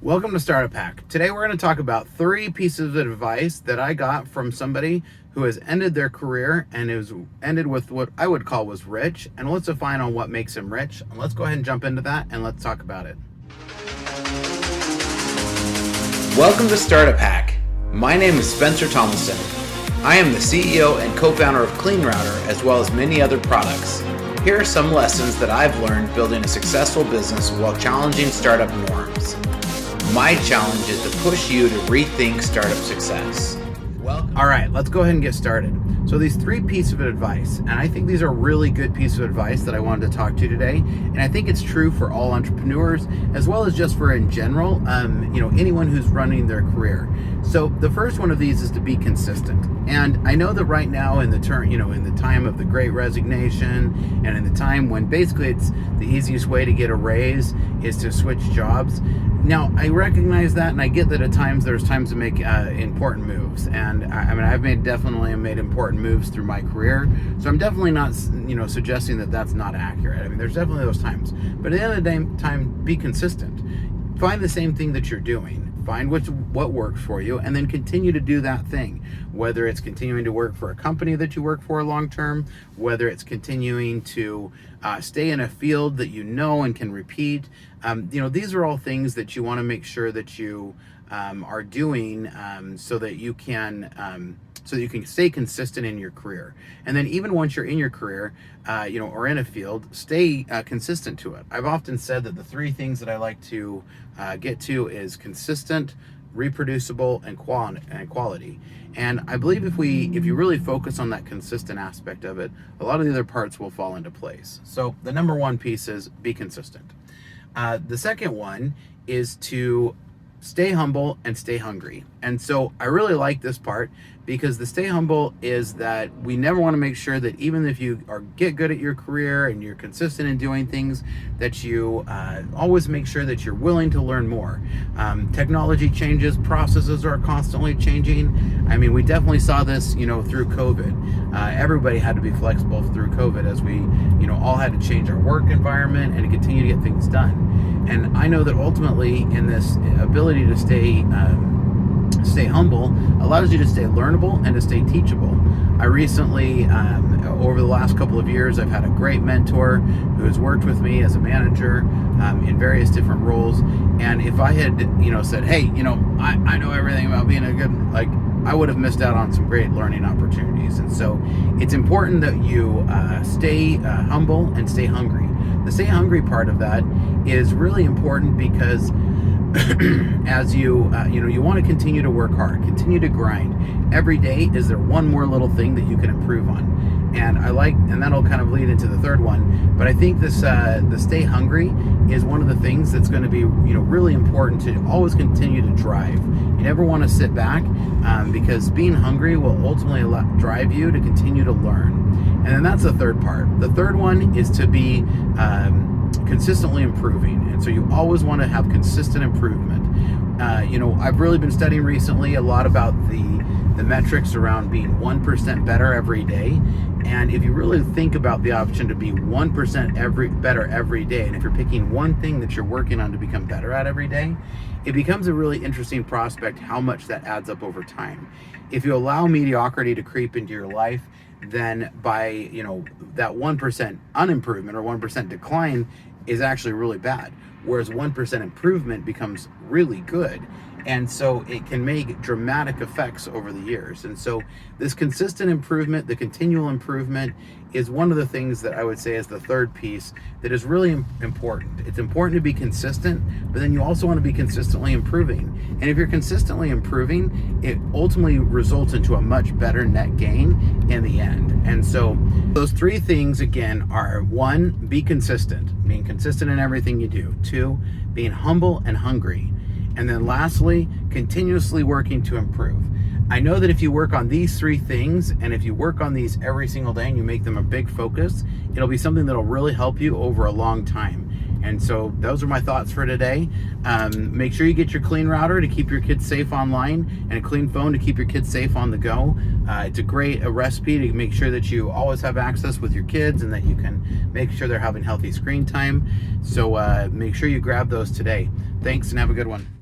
Welcome to StartupHakk. Today we're going to talk about 3 pieces of advice that I got from somebody who has ended their career and is ended with what I would call was rich. And let's define on what makes him rich. And let's go ahead and jump into that and let's talk about it. Welcome to StartupHakk. My name is Spencer Thomason. I am the CEO and co-founder of CleanRouter as well as many other products. Here are some lessons that I've learned building a successful business while challenging startup norms. My challenge is to push you to rethink startup success. All right, let's go ahead and get started. So these 3 pieces of advice, and I think these are really good pieces of advice that I wanted to talk to you today. And I think it's true for all entrepreneurs as well as just for in general, anyone who's running their career. So the first one of these is to be consistent. And I know that right now in the time of the Great Resignation and in the time when basically it's the easiest way to get a raise is to switch jobs. Now, I recognize that, and I get that at times there's times to make important moves, and I've definitely made important moves through my career. So I'm definitely not, suggesting that that's not accurate. I mean, there's definitely those times, but at the end of the time, be consistent. Find the same thing that you're doing. Find what works for you, and then continue to do that thing. Whether it's continuing to work for a company that you work for long term, whether it's continuing to stay in a field that you know and can repeat. These are all things that you want to make sure that you are doing so that you can stay consistent in your career. And then even once you're in your career, or in a field, stay consistent to it. I've often said that the 3 things that I like to get to is consistent, reproducible, and quality. And I believe if you really focus on that consistent aspect of it, a lot of the other parts will fall into place. So the number 1 piece is be consistent. The second one is to stay humble and stay hungry. And so I really like this part because the stay humble is that we never want to make sure that even if you get good at your career and you're consistent in doing things, that you always make sure that you're willing to learn more. Technology changes, processes are constantly changing. I mean, we definitely saw this, through COVID. Everybody had to be flexible through COVID as we, all had to change our work environment and to continue to get things done. And I know that ultimately in this ability to stay humble allows you to stay learnable and to stay teachable. I recently, over the last couple of years, I've had a great mentor who has worked with me as a manager in various different roles. And if I had, said, hey, I know everything about being a good, I would have missed out on some great learning opportunities. And so it's important that you stay humble and stay hungry. The stay hungry part of that is really important because as you want to continue to work hard, continue to grind. Every day, is there one more little thing that you can improve on? And that'll kind of lead into the third one. But I think this, the stay hungry is one of the things that's going to be, really important to always continue to drive. You never want to sit back because being hungry will ultimately drive you to continue to learn. And then that's the third part. The third one is to be consistently improving. And so you always want to have consistent improvement. I've really been studying recently a lot about the metrics around being 1% better every day. And if you really think about the option to be 1% better every day, and if you're picking one thing that you're working on to become better at every day, it becomes a really interesting prospect how much that adds up over time. If you allow mediocrity to creep into your life, then by that 1% unimprovement or 1% decline is actually really bad, whereas 1% improvement becomes really good. And so it can make dramatic effects over the years. And so this consistent improvement, the continual improvement, is one of the things that I would say is the third piece that is really important. It's important to be consistent, but then you also want to be consistently improving. And if you're consistently improving, it ultimately results into a much better net gain in the end. And so those 3 things again are: 1, be consistent, being consistent in everything you do; 2, being humble and hungry; and then lastly, continuously working to improve. I know that if you work on these 3 things, and if you work on these every single day and you make them a big focus, it'll be something that'll really help you over a long time. And so those are my thoughts for today. Make sure you get your CleanRouter to keep your kids safe online, and a CleanPhone to keep your kids safe on the go. It's a great recipe to make sure that you always have access with your kids and that you can make sure they're having healthy screen time. So make sure you grab those today. Thanks and have a good one.